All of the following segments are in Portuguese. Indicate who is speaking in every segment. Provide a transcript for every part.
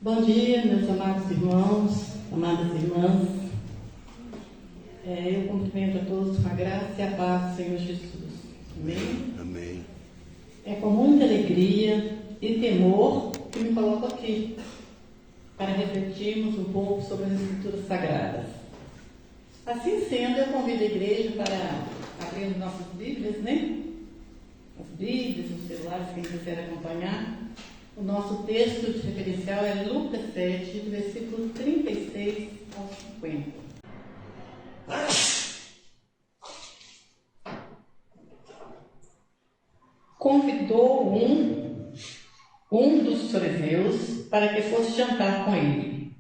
Speaker 1: Bom dia, meus amados irmãos, amadas irmãs. Eu cumprimento a todos com a graça e a paz do Senhor Jesus. Amém?
Speaker 2: Amém.
Speaker 1: É com muita alegria e temor que me coloco aqui para refletirmos um pouco sobre as Escrituras Sagradas. Assim sendo, eu convido a igreja para abrir nossas Bíblias, né? As Bíblias, os celulares, quem quiser acompanhar. O nosso texto de referencial é Lucas 7, do versículo 36 ao 50. Convidou um dos fariseus para que fosse jantar com ele.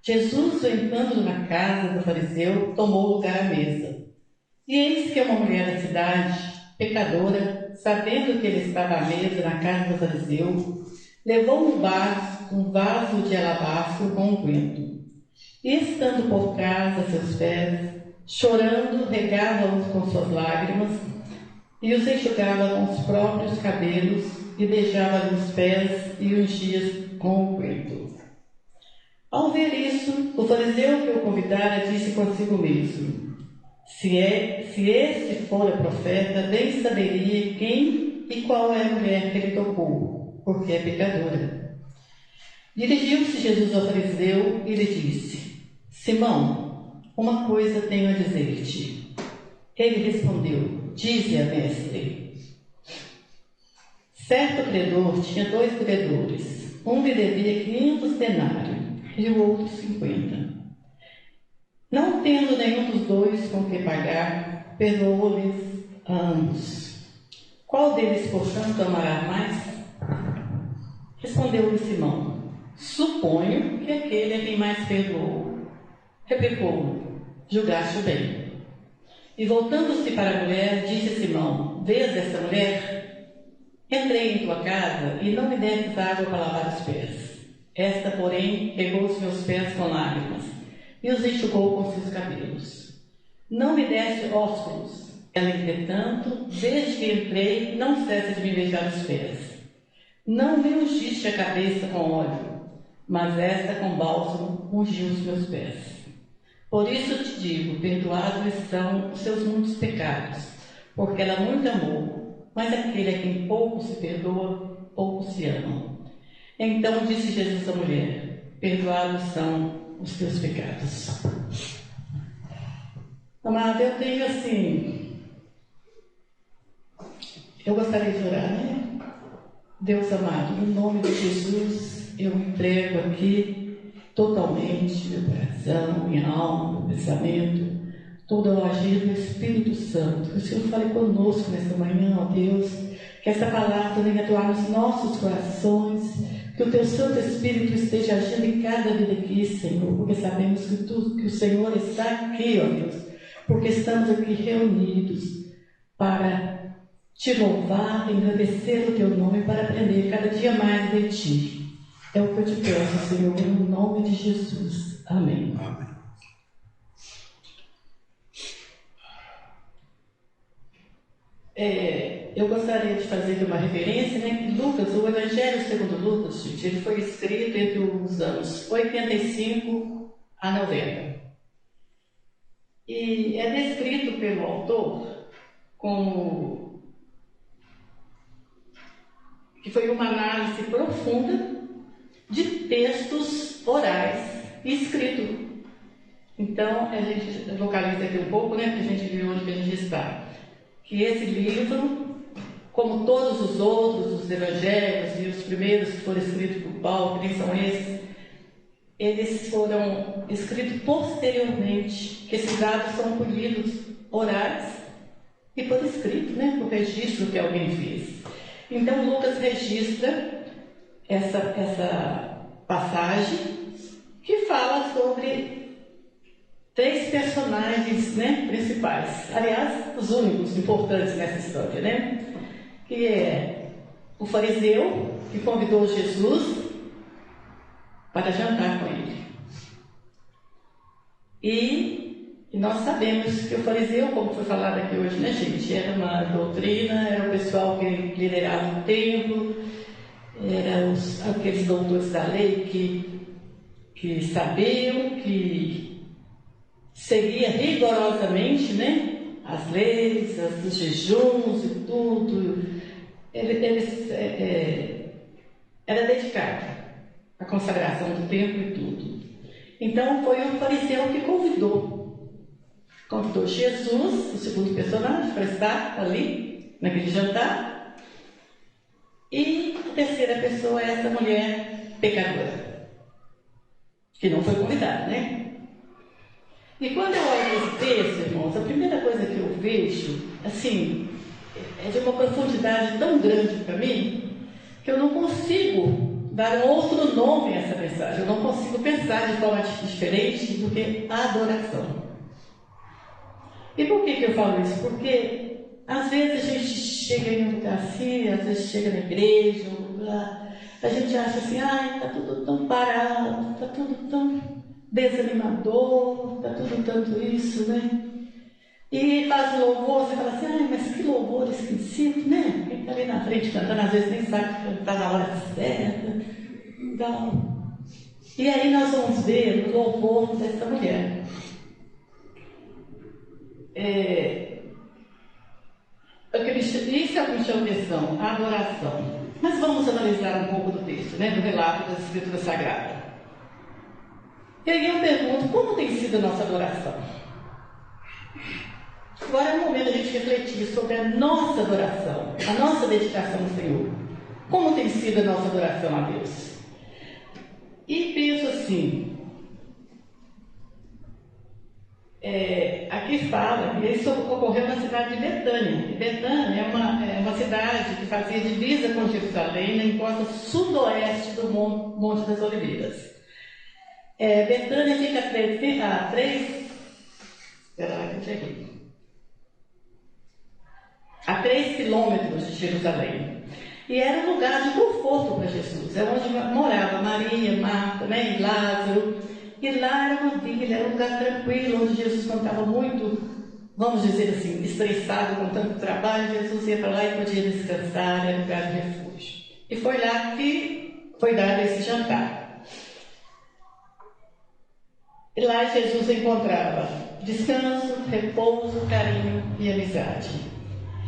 Speaker 1: Jesus, entrando numa casa do fariseu, tomou lugar à mesa. E eis que uma mulher da cidade, pecadora, sabendo que ele estava à mesa na casa do fariseu, levou um vaso de alabastro com unguento. E estando por trás a seus pés, chorando, regava-os com suas lágrimas e os enxugava com os próprios cabelos e beijava-lhe os pés e ungia com unguento. Ao ver isso, o fariseu que o convidara disse consigo mesmo: se este fora profeta, bem saberia quem e qual é a mulher que ele tocou, porque é pecadora. Dirigiu-se Jesus ao fariseu e lhe disse: Simão, uma coisa tenho a dizer-te. Ele respondeu: dize-a, mestre. Certo credor tinha 2 credores. Um lhe devia 500 denários e o outro 50. Não tendo nenhum dos 2 com que pagar, perdoou-lhes a ambos. Qual deles, portanto, amará mais? Respondeu-lhe Simão: suponho que aquele a quem mais perdoou. Replicou: julgaste bem. E voltando-se para a mulher, disse a Simão: vês esta mulher? Entrei em tua casa e não me destes água para lavar os pés. Esta, porém, regou os meus pés com lágrimas e os enxugou com seus cabelos. Não me deste ósculos. Ela, entretanto, desde que entrei, não cessa de me beijar os pés. Não me ungiste a cabeça com óleo, mas esta com bálsamo ungiu os meus pés. Por isso te digo, perdoados são os seus muitos pecados, porque ela muito amou, mas aquele a quem pouco se perdoa, pouco se ama. Então disse Jesus à mulher: perdoados são os teus pecados. Amado, eu tenho eu gostaria de orar, né? Deus amado, em nome de Jesus, eu entrego aqui totalmente meu coração, minha alma, meu pensamento, todo o agir do Espírito Santo. Que o Senhor fale conosco nesta manhã, ó Deus, que essa palavra venha atuar nos nossos corações, que o Teu Santo Espírito esteja agindo em cada vida aqui, Senhor, porque sabemos que o Senhor está aqui, ó Deus, porque estamos aqui reunidos para Te louvar, engrandecer o Teu nome, para aprender cada dia mais de Ti. É o que eu te peço, Senhor, em nome de Jesus. Amém.
Speaker 2: Amém.
Speaker 1: Eu gostaria de fazer aqui uma referência, né, que Lucas, o Evangelho segundo Lucas, gente, ele foi escrito entre os anos 85 a 90. E é descrito pelo autor como que foi uma análise profunda de textos orais e escritos. Então, a gente localiza aqui um pouco, né, para a gente ver onde que a gente está. Que esse livro, como todos os outros, os evangelhos e os primeiros que foram escritos por Paulo, que nem são esses, eles foram escritos posteriormente, que esses dados são colhidos orais e por escrito, né, por registro que alguém fez. Então, Lucas registra essa passagem que fala sobre 3 personagens, né, principais, aliás, os únicos importantes nessa história, né? Que é o fariseu que convidou Jesus para jantar com ele. E nós sabemos que o fariseu, como foi falado aqui hoje, né, gente, era uma doutrina, era o pessoal que liderava o templo, eram aqueles doutores da lei que sabiam, que seguia rigorosamente, né, as leis, os jejuns e tudo. Eles era dedicado à consagração do templo e tudo. Então foi o fariseu que convidou Jesus, o segundo personagem, para estar ali, naquele jantar. E a terceira pessoa é essa mulher pecadora, que não foi convidada, né? E quando eu olho esse texto, irmãos, a primeira coisa que eu vejo, assim, é de uma profundidade tão grande para mim, que eu não consigo dar um outro nome a essa mensagem. Eu não consigo pensar de forma diferente do que adoração. E por que eu falo isso? Porque às vezes a gente chega em um lugar assim, às vezes chega na igreja, a gente acha assim, está tudo tão parado, está tudo tão desanimador, está tudo tanto isso, né? E faz louvor, você fala assim, mas que louvor esquisito, né? Quem está ali na frente cantando, às vezes nem sabe cantar na hora certa. Então, e aí nós vamos ver o louvor dessa mulher. Isso é o que me chama atenção, a adoração. Mas vamos analisar um pouco do texto, né, do relato da Escritura Sagrada. E aí eu pergunto, como tem sido a nossa adoração? Agora é o momento da gente refletir sobre a nossa adoração, a nossa dedicação ao Senhor. Como tem sido a nossa adoração a Deus? E penso assim, aqui fala que isso ocorreu na cidade de Betânia. E Betânia é uma cidade que fazia divisa com Jerusalém, na encosta sudoeste do Monte das Oliveiras. Betânia fica a 3 quilômetros de Jerusalém. E era um lugar de conforto para Jesus. É onde morava Maria, Marta, né, e Lázaro. E lá era uma vila, era um lugar tranquilo, onde Jesus, quando estava muito, vamos dizer assim, estressado com tanto trabalho, Jesus ia para lá e podia descansar, era um lugar de refúgio. E foi lá que foi dado esse jantar. E lá Jesus encontrava descanso, repouso, carinho e amizade.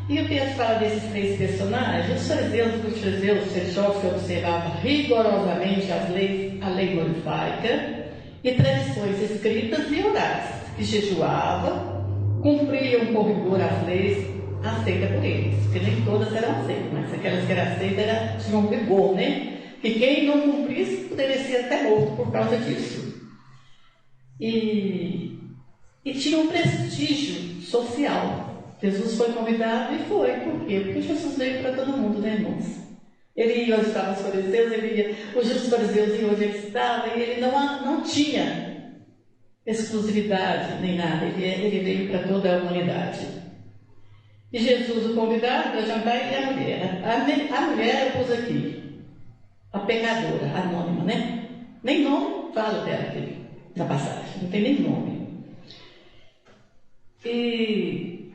Speaker 1: E o texto fala desses 3 personagens. Os fariseus religiosos que observavam rigorosamente a lei morifáica e tradições escritas e orais, que jejuavam, cumpriam com rigor as leis aceitas por eles, porque nem todas eram aceitas, mas aquelas que eram aceitas tinham um rigor, né? Que quem não cumprisse poderia ser até morto por causa disso. E tinha um prestígio social. Jesus foi convidado e foi. Por quê? Porque Jesus veio para todo mundo, né, irmãos? Ele ia onde estavam os fariseus, os fariseus iam onde ele estava, e ele não tinha exclusividade nem nada, ele veio para toda a humanidade. E Jesus, o convidado para jantar, e a mulher. A mulher eu pus aqui, a pecadora, anônima, né? Nem nome fala dela aqui na passagem, não tem nem nome. E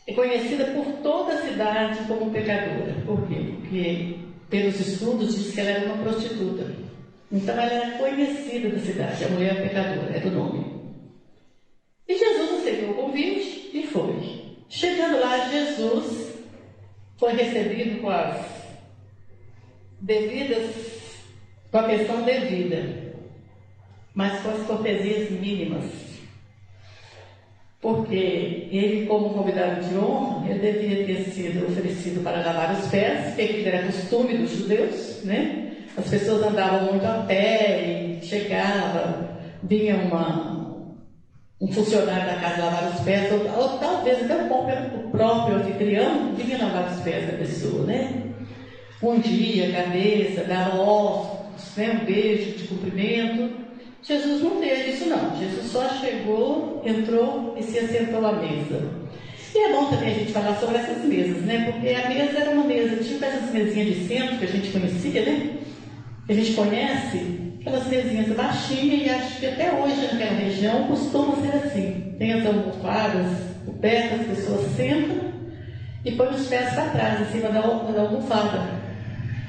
Speaker 1: é conhecida por toda a cidade como pecadora. Por quê? Porque, pelos estudos, diz que ela era uma prostituta. Então, ela era conhecida da cidade, a mulher pecadora, era o nome. E Jesus aceitou o convite e foi. Chegando lá, Jesus foi recebido com a questão devida, mas com as cortesias mínimas. Porque ele, como convidado de honra, ele devia ter sido oferecido para lavar os pés, porque era costume dos judeus, né? As pessoas andavam muito a pé e chegava, vinha um funcionário da casa lavar os pés, ou talvez até o próprio anfitrião vinha lavar os pés da pessoa, né? Ungia a cabeça, dava ossos, né? Um beijo de cumprimento. Jesus não teve isso não, Jesus só chegou, entrou e se assentou à mesa. E é bom também a gente falar sobre essas mesas, né? Porque a mesa era uma mesa, tipo essas mesinhas de centro que a gente conhecia, né? Que a gente conhece, aquelas mesinhas baixinhas, e acho que até hoje naquela região costuma ser assim. Tem as almofadas cobertas, as pessoas sentam e põem os pés para trás, em cima da almofada.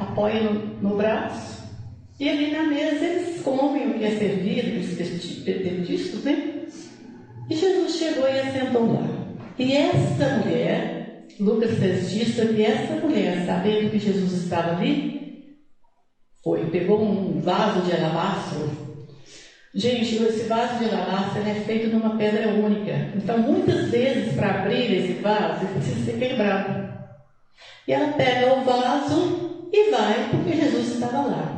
Speaker 1: apoia no braço, e ali na mesa eles comem o que é servido, aqueles petiscos, né? E Jesus chegou e assentou lá. E essa mulher, Lucas 3 diz que essa mulher, sabendo que Jesus estava ali, pegou um vaso de alabastro. Gente, esse vaso de alabastro é feito numa pedra única. Então, muitas vezes, para abrir esse vaso, ele precisa ser quebrado. E ela pega o vaso e vai, porque Jesus estava lá.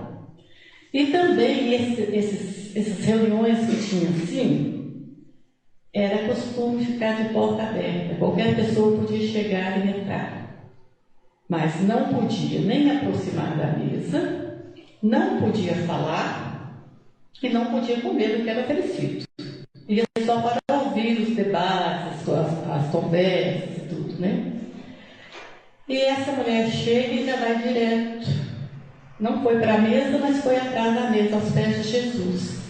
Speaker 1: E também essas reuniões que tinha assim, era costume ficar de porta aberta. Qualquer pessoa podia chegar e entrar. Mas não podia nem aproximar da mesa, não podia falar e não podia comer do que era oferecido. Ia só para ouvir os debates, as conversas e tudo, né? E essa mulher chega e já vai direto. Não foi para a mesa, mas foi atrás da mesa, aos pés de Jesus.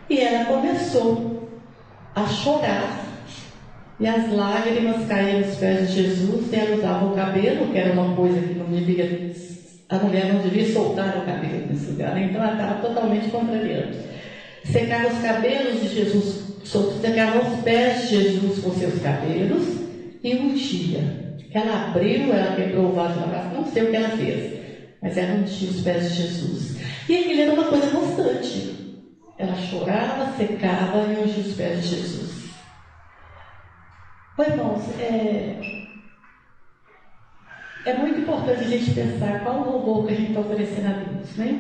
Speaker 1: E ela começou a chorar. E as lágrimas caíam aos pés de Jesus. E ela usava o cabelo, que era uma coisa que não devia... A mulher não devia soltar o cabelo nesse lugar. Então ela estava totalmente contrariando. Secava os cabelos de Jesus, secava os pés de Jesus com seus cabelos e ungia. Ela abriu, ela quebrou o vaso de alabastro, não sei o que ela fez. Mas ela ungia os pés de Jesus. E aquilo era uma coisa constante. Ela chorava, secava e ungia os pés de Jesus. Pois, irmãos, é muito importante a gente pensar qual o louvor que a gente está oferecendo a Deus, né?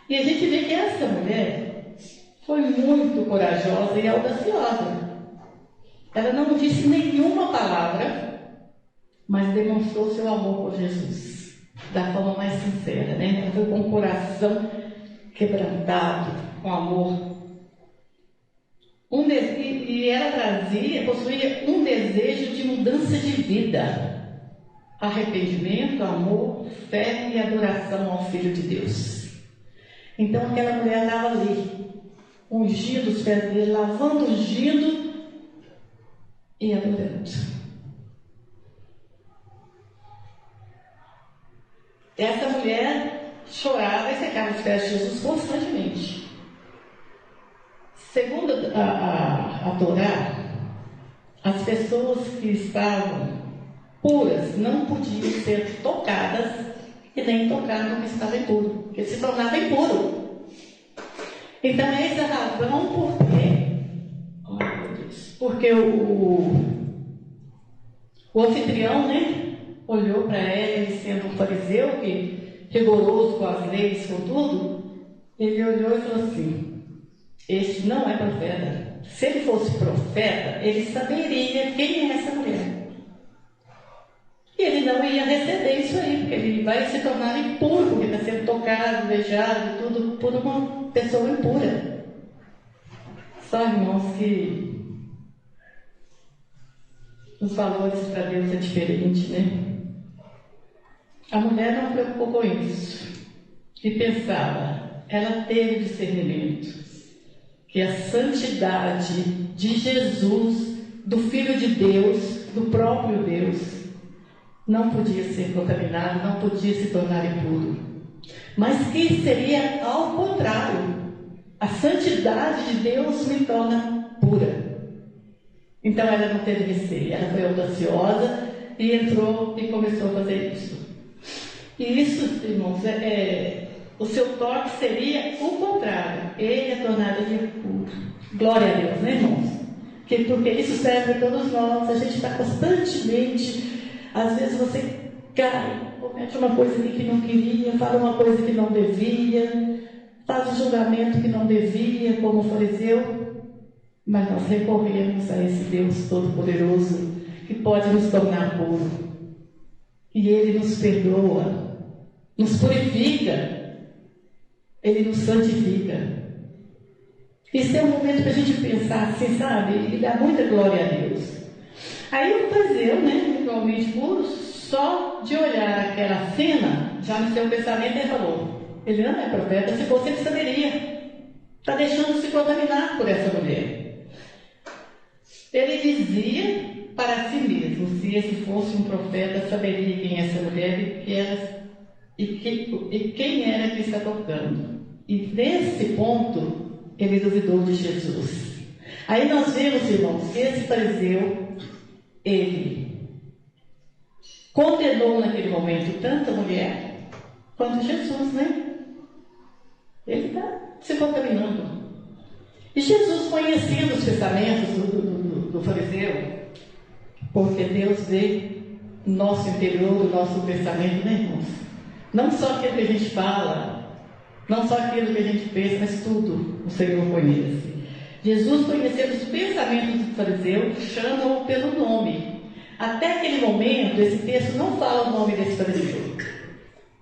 Speaker 1: E a gente vê que essa mulher foi muito corajosa e audaciosa. Ela não disse nenhuma palavra, mas demonstrou seu amor por Jesus, da forma mais sincera, né? Ela foi com o coração quebrantado, com amor. E ela possuía um desejo de mudança de vida, arrependimento, amor, fé e adoração ao Filho de Deus. Então aquela mulher estava ali, ungindo os pés dele, lavando, ungindo e adorando. Essa mulher chorava e secava os pés de Jesus constantemente. Segundo a Torá, as pessoas que estavam puras não podiam ser tocadas e nem tocar no que estava impuro, porque se tornava impuro. Então, essa é a razão porque o anfitrião, né, olhou para ela, ele sendo um fariseu, que rigoroso com as leis, com tudo, ele olhou e falou assim: este não é profeta. Se ele fosse profeta, ele saberia quem é essa mulher. E ele não ia receber isso aí, porque ele vai se tornar impuro, porque está sendo tocado, beijado, tudo por uma pessoa impura. Só, irmãos, que os valores para Deus é diferente, né? A mulher não preocupou com isso. E pensava, ela teve discernimento, que a santidade de Jesus, do Filho de Deus, do próprio Deus, não podia ser contaminado, não podia se tornar impuro. Mas que seria ao contrário. A santidade de Deus me torna pura. Então ela não teve receio, ela foi audaciosa e entrou e começou a fazer isso. E isso, irmãos, o seu toque seria o contrário. Ele a tornaria puro. Glória a Deus, né, irmãos? Porque isso serve a todos nós. A gente está constantemente, às vezes você cai, comete uma coisa que não queria, fala uma coisa que não devia, faz um julgamento que não devia, como fariseu. Mas nós recorremos a esse Deus Todo-Poderoso, que pode nos tornar puro. E Ele nos perdoa, nos purifica, Ele nos santifica. Esse é um momento para a gente pensar assim, sabe? E dar muita glória a Deus. Aí o fariseu, né, igualmente puro, só de olhar aquela cena, já no seu pensamento ele falou: ele não é profeta, se fosse ele saberia. Está deixando se contaminar por essa mulher. Ele dizia para si mesmo: se esse fosse um profeta, saberia quem é essa mulher e que ela e quem era que está tocando. E nesse ponto, ele duvidou de Jesus. Aí nós vemos, irmãos, que esse fariseu, ele condenou naquele momento tanto a mulher quanto Jesus, né? Ele está se contaminando. E Jesus, conhecendo os pensamentos do fariseu, porque Deus vê o nosso interior, o nosso pensamento, né, irmãos? Não só aquilo que a gente fala, não só aquilo que a gente pensa, mas tudo o Senhor conhece. Jesus, conhecendo os pensamentos do fariseu, chama-o pelo nome. Até aquele momento, esse texto não fala o nome desse fariseu,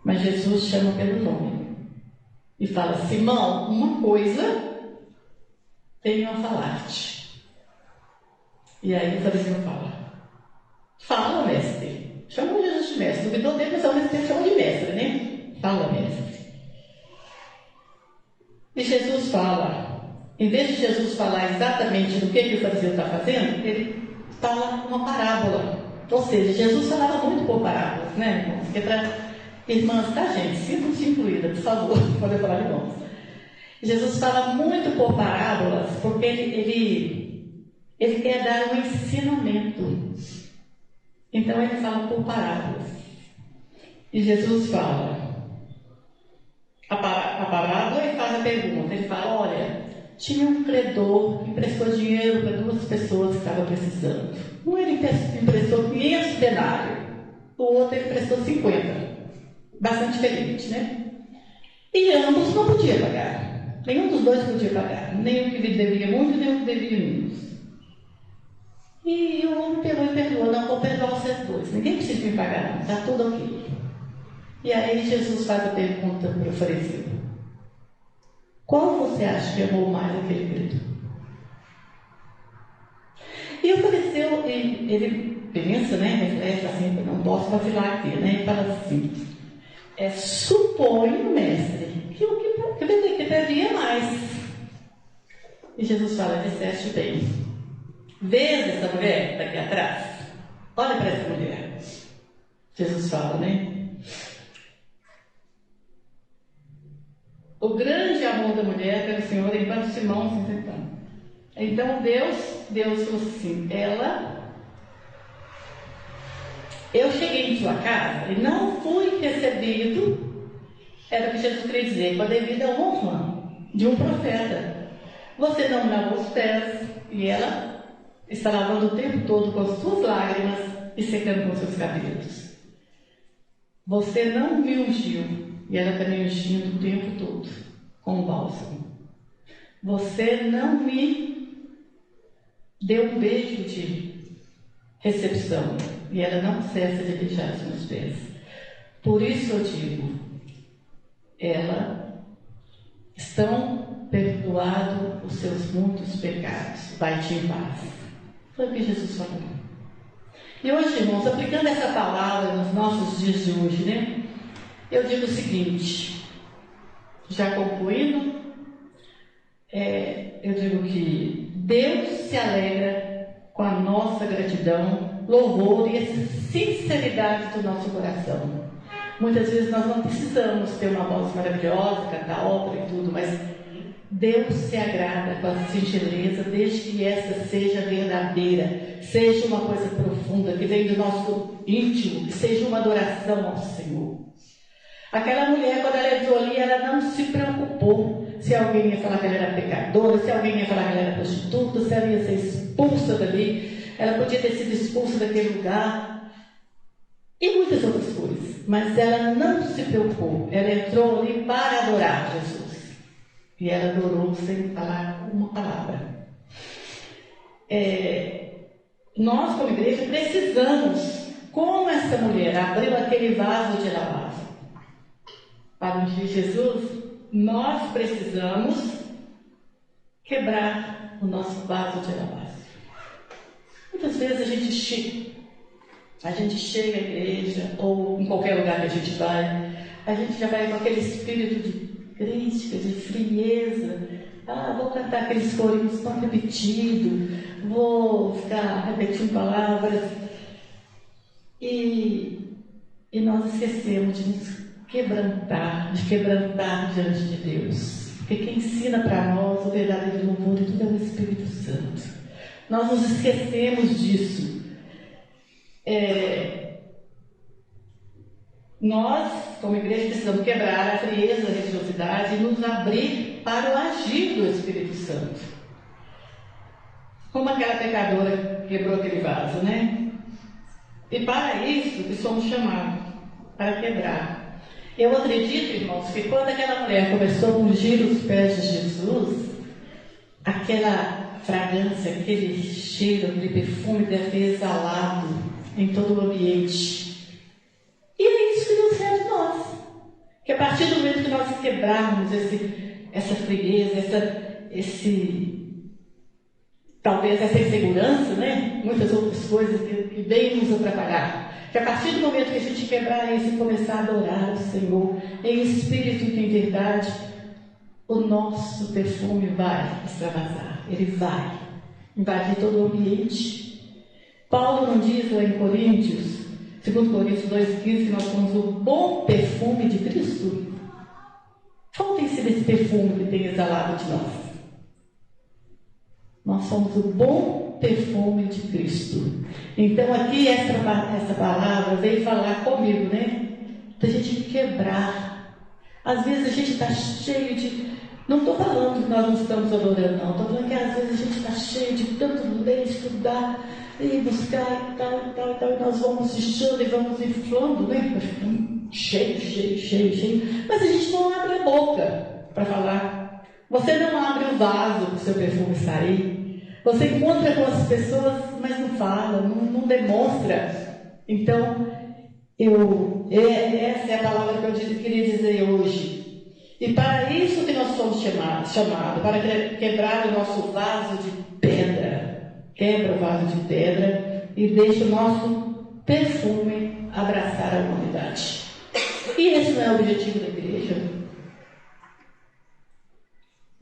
Speaker 1: mas Jesus chama pelo nome e fala: Simão, uma coisa tenho a falar-te. E aí o fariseu fala, mestre. Chamou Jesus de mestre. Duvidou dele, mas ao mesmo tempo chamou de mestre, né? Fala, mestre. E Jesus fala. Em vez de Jesus falar exatamente do que o fariseu está fazendo, ele fala uma parábola. Ou seja, Jesus falava muito por parábolas, né, irmãos? Porque para irmãs, tá, gente? Sintam-se incluída, por favor, quando eu falar irmãos. Jesus fala muito por parábolas, porque ele quer dar um ensinamento. Então ele fala por parábolas. E Jesus fala a parábola e faz a pergunta. Ele fala: olha, tinha um credor que emprestou dinheiro para duas pessoas que estavam precisando. Um ele emprestou 500 denários, o outro ele emprestou 50. Bastante diferente, né? E ambos não podiam pagar. Nenhum dos dois podia pagar. Nem o que devia muito, nem o que devia menos. E o homem pegou e perdoou: não, vou perdoar vocês dois. Ninguém precisa me pagar, não. Está tudo ok. E aí Jesus faz a pergunta para o fariseu: qual você acha que amou mais aquele credor? E o fariseu, ele pensa, né? Reflete assim: não posso vacilar aqui, né? Ele fala assim: suponho, mestre, que o que devia mais. E Jesus fala: disseste bem. Vês essa mulher daqui atrás? Olha para essa mulher. Jesus fala, né? O grande amor da mulher pelo Senhor enquanto Simão se sentando. Então Deus falou assim: eu cheguei em sua casa e não fui recebido, era o que Jesus queria dizer, com a devida honra de um profeta. Você não me lavou os pés, e ela está lavando o tempo todo com as suas lágrimas e secando com seus cabelos. Você não me ungiu, e ela está me ungindo o tempo todo com o bálsamo. Você não me deu um beijo de recepção, e ela não cessa de beijar os meus pés. Por isso eu digo: estão perdoados os seus muitos pecados, vai-te em paz. Foi o que Jesus falou. E hoje, irmãos, aplicando essa palavra nos nossos dias de hoje, né? Eu digo o seguinte, já concluindo, eu digo que Deus se alegra com a nossa gratidão, louvor e essa sinceridade do nosso coração. Muitas vezes nós não precisamos ter uma voz maravilhosa, cantar ópera e tudo, mas Deus se agrada com a singeleza, desde que essa seja verdadeira, seja uma coisa profunda, que vem do nosso íntimo, que seja uma adoração ao Senhor. Aquela mulher, quando ela entrou ali, ela não se preocupou se alguém ia falar que ela era pecadora, se alguém ia falar que ela era prostituta, se ela ia ser expulsa dali. Ela podia ter sido expulsa daquele lugar e muitas outras coisas, mas ela não se preocupou. Ela entrou ali para adorar Jesus. E ela adorou sem falar uma palavra. Nós, como igreja, precisamos, como essa mulher abriu aquele vaso de alabastro para ungir Jesus, nós precisamos quebrar o nosso vaso de alabastro. Muitas vezes a gente chega à igreja, ou em qualquer lugar que a gente já vai com aquele espírito de crítica, de frieza. Vou cantar aqueles corinhos tão repetidos, vou ficar repetindo palavras. E nós esquecemos de nos quebrantar diante de Deus. Porque quem ensina para nós o verdadeiro louvor de tudo é o Espírito Santo. Nós nos esquecemos disso. Nós, como igreja, precisamos quebrar a frieza, a religiosidade e nos abrir para o agir do Espírito Santo. Como aquela pecadora quebrou aquele vaso, né? E para isso que somos chamados, para quebrar. Eu acredito, irmãos, que quando aquela mulher começou a ungir os pés de Jesus, aquela fragrância, aquele cheiro, aquele perfume deve ter exalado em todo o ambiente. E é isso que Deus quer de nós. Que a partir do momento que nós quebrarmos essa frieza, talvez essa insegurança, né? Muitas outras coisas que vêm nos atrapalhar. Que a partir do momento que a gente quebrar isso e começar a adorar o Senhor em espírito e em verdade, o nosso perfume vai extravasar. Ele vai invadir todo o ambiente. Paulo não diz lá em Coríntios, 2 Coríntios 2,15, que nós somos o bom perfume de Cristo? Qual tem sido esse perfume que tem exalado de nós? Nós somos o bom perfume de Cristo. Então aqui essa palavra veio falar comigo, né? Da gente quebrar. Às vezes a gente está cheio de... Não estou falando que nós não estamos adorando, não. Estou falando que às vezes a gente está cheio de tanto ler, estudar e buscar e tal. E nós vamos inchando e vamos inflando, né? Cheio. Mas a gente não abre a boca para falar. Você não abre o vaso para o seu perfume sair. Você encontra com as pessoas, mas não fala, não demonstra. Então, essa é a palavra que eu queria dizer hoje. E para isso que nós somos chamados, para quebrar o nosso vaso de pedra. Quebra o vaso de pedra e deixa o nosso perfume abraçar a humanidade. E esse não é o objetivo da igreja.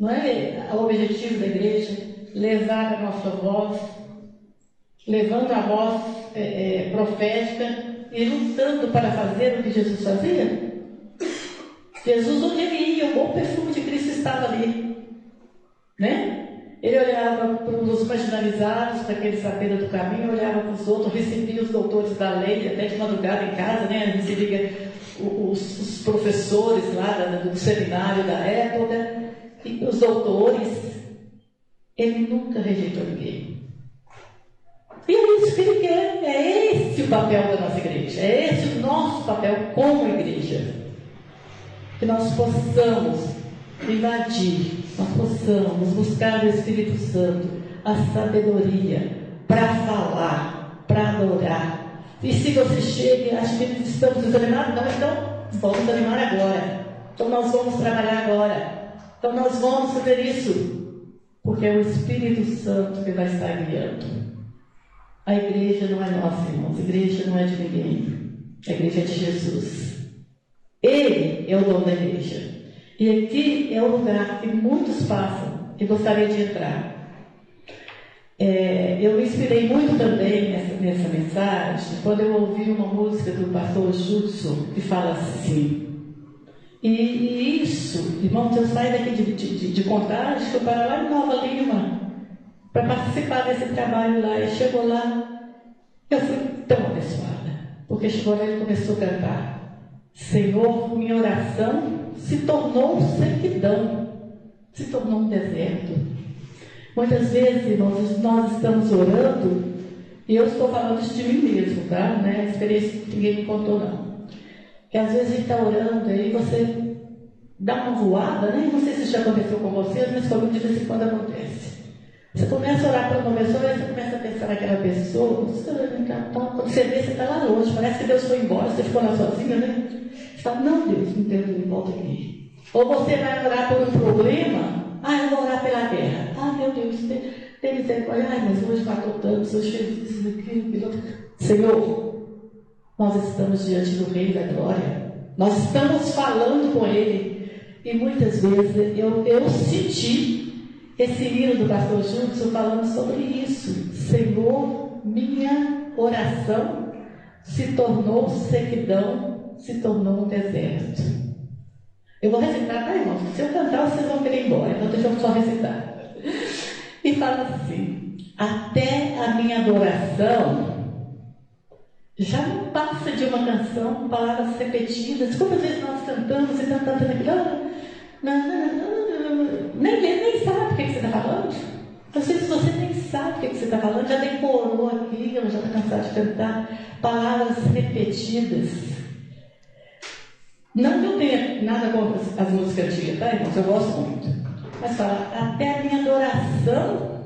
Speaker 1: Não é o objetivo da igreja levar a nossa voz, levando a voz profética e lutando para fazer o que Jesus fazia? Jesus, onde ele ia, o bom perfume de Cristo estava ali, né? Ele olhava para os marginalizados, para aqueles à beira do caminho, olhava para os outros, recebia os doutores da lei, até de madrugada em casa, né? Recebia os professores lá do seminário da época, e os doutores. Ele nunca rejeitou ninguém. E é isso que ele quer. É esse o papel da nossa igreja. É esse o nosso papel como igreja. Que nós possamos invadir, nós possamos buscar o Espírito Santo, a sabedoria para falar, para adorar. E se você chega e acha que estamos desanimados, não, então vamos animar agora. Então nós vamos trabalhar agora. Então nós vamos fazer isso. Porque é o Espírito Santo que vai estar guiando. A igreja não é nossa, irmãos. A igreja não é de ninguém. A igreja é de Jesus. Ele é o dono da igreja. E aqui é o lugar que muitos passam e gostariam de entrar. Eu me inspirei muito também nessa mensagem quando eu ouvi uma música do pastor Judson que fala assim. E isso, irmãos, eu saí daqui de Contagem, fui para lá em Nova Lima para participar desse trabalho lá. E chegou lá, eu fui tão abençoada, porque chegou lá e ele começou a cantar: Senhor, minha oração se tornou sequidão, se tornou um deserto. Muitas vezes, irmãos, nós estamos orando, e eu estou falando isso de mim mesmo, tá? Não é experiência que ninguém me contou, não. Que às vezes a gente está orando e você dá uma voada, né? Não sei se isso já aconteceu com vocês, mas comigo de vez em quando acontece. Você começa a orar por uma pessoa e você começa a pensar naquela pessoa. Quando você vê, você está lá longe, parece que Deus foi embora, você ficou lá sozinha, né? Você fala, não, Deus, não tem de volta aqui. Ou você vai orar por um problema, eu vou orar pela guerra. Meu Deus, tem misericórdia. Mas hoje matou tanto, sou cheio disso, daquilo. Senhor, nós estamos diante do Rei da Glória. Nós estamos falando com Ele. E muitas vezes eu senti esse hino do pastor Judson falando sobre isso. Senhor, minha oração se tornou sequidão, se tornou um deserto. Eu vou recitar, tá, irmãos? Se eu cantar, vocês vão querer ir embora, então deixa eu só recitar. E fala assim: até a minha adoração já não passa de uma canção, palavras repetidas. Quantas vezes nós cantamos e cantamos aquilo? Nem sabe o que você está falando. Às vezes você nem sabe o que você está falando, já decorou aquilo, já está cansado de cantar palavras repetidas. Não que eu tenha nada contra as músicas antigas, tá, irmãos? Eu gosto muito. Mas fala, até a minha adoração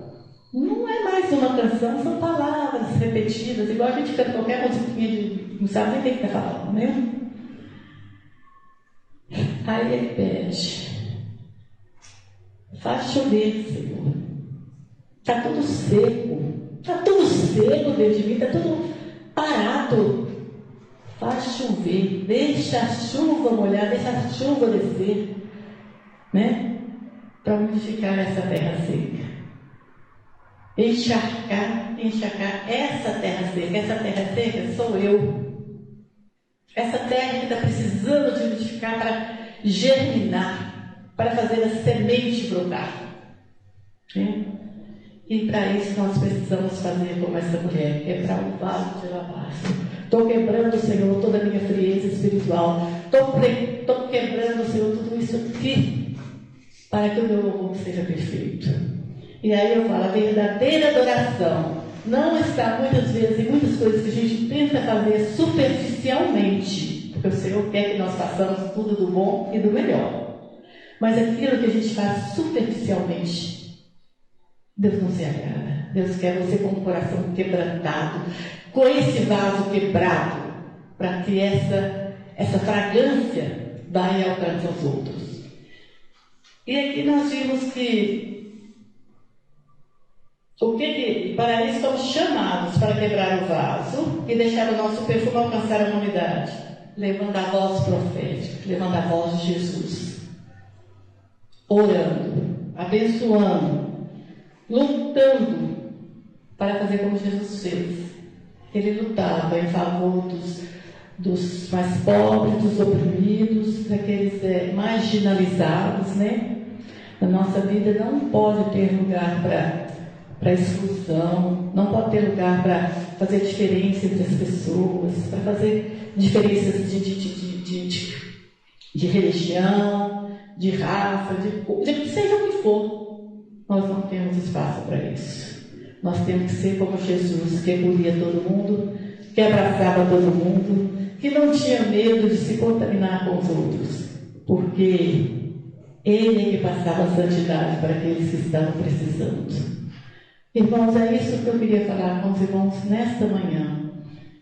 Speaker 1: não é mais uma canção, são palavras repetidas, igual a gente canta qualquer musiquinha de não sabe nem o que está falando, né? Aí ele pede, faz chover, Senhor. Está tudo seco dentro de mim, está tudo parado. Faz chover, deixa a chuva molhar, deixa a chuva descer, né? Para umidificar essa terra seca. Encharcar essa terra seca. Essa terra seca sou eu. Essa terra que está precisando de umidificar para germinar, para fazer a semente brotar. Né? E para isso nós precisamos fazer como essa mulher, quebrar o vaso de alabastro. Estou quebrando, Senhor, toda a minha frieza espiritual. Estou quebrando, Senhor, tudo isso aqui, para que o meu louvor seja perfeito. E aí eu falo, a verdadeira adoração não está muitas vezes em muitas coisas que a gente tenta fazer superficialmente, porque o Senhor quer que nós façamos tudo do bom e do melhor. Mas aquilo que a gente faz superficialmente, Deus não se agrada. Deus quer você com o coração quebrantado, com esse vaso quebrado, para que essa fragrância vai e alcance aos outros. E aqui nós vimos que para isso estamos chamados para quebrar o vaso e deixar o nosso perfume alcançar a humanidade, levando a voz profética, levando a voz de Jesus, orando, abençoando, lutando para fazer como Jesus fez. Ele lutava em favor dos mais pobres, dos oprimidos, daqueles marginalizados, né? A nossa vida não pode ter lugar para exclusão, não pode ter lugar para fazer diferença entre as pessoas, para fazer diferenças de religião, de raça, de seja o que for. Nós não temos espaço para isso. Nós temos que ser como Jesus, que acolhia todo mundo, que abraçava todo mundo, que não tinha medo de se contaminar com os outros, porque Ele é que passava a santidade para aqueles que estavam precisando. Irmãos, é isso que eu queria falar com os irmãos nesta manhã,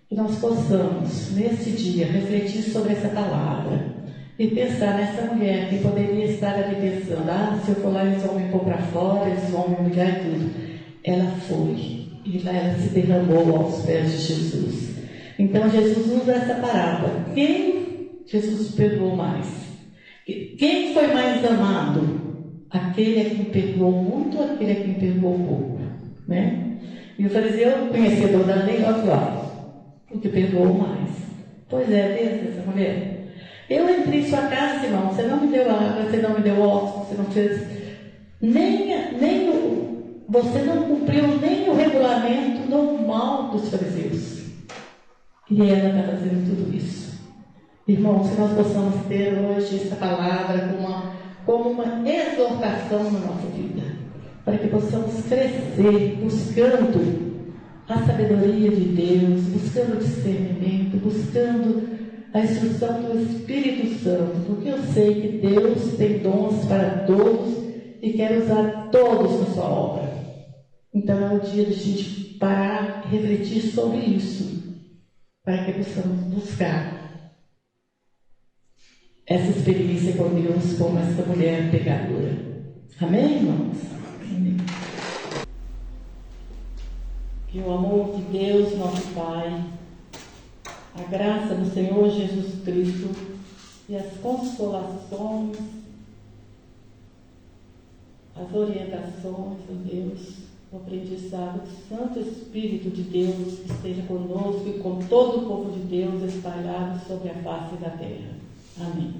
Speaker 1: que nós possamos, nesse dia, refletir sobre essa palavra e pensar nessa mulher que poderia estar ali pensando, se eu for lá eles vão me pôr para fora, eles vão me humilhar e tudo. Ela foi, e lá ela se derramou aos pés de Jesus. Então Jesus usa essa parábola. Quem Jesus perdoou mais? Quem foi mais amado? Aquele a quem perdoou muito ou aquele a quem perdoou pouco? Né? E o fariseu, conhecedor da lei, o que perdoou mais. Pois é, desde essa mulher. Eu entrei em sua casa, irmão, você não me deu água, você não me deu óculos, você não fez você não cumpriu nem o regulamento normal dos fariseus. E ela está fazendo tudo isso. Irmãos, que nós possamos ter hoje essa palavra como uma exortação na nossa vida, para que possamos crescer buscando a sabedoria de Deus, buscando o discernimento, buscando a instrução do Espírito Santo, porque eu sei que Deus tem dons para todos e quer usar todos na sua obra. Então é o dia de a gente parar e refletir sobre isso, para que possamos buscar essa experiência com Deus, como essa mulher pecadora. Amém, irmãos? Amém. Que o amor de Deus, nosso Pai, a graça do Senhor Jesus Cristo e as consolações, as orientações de Deus
Speaker 2: o aprendizado do Santo Espírito de Deus esteja conosco e com todo o povo de Deus espalhado sobre a face da terra. Amém.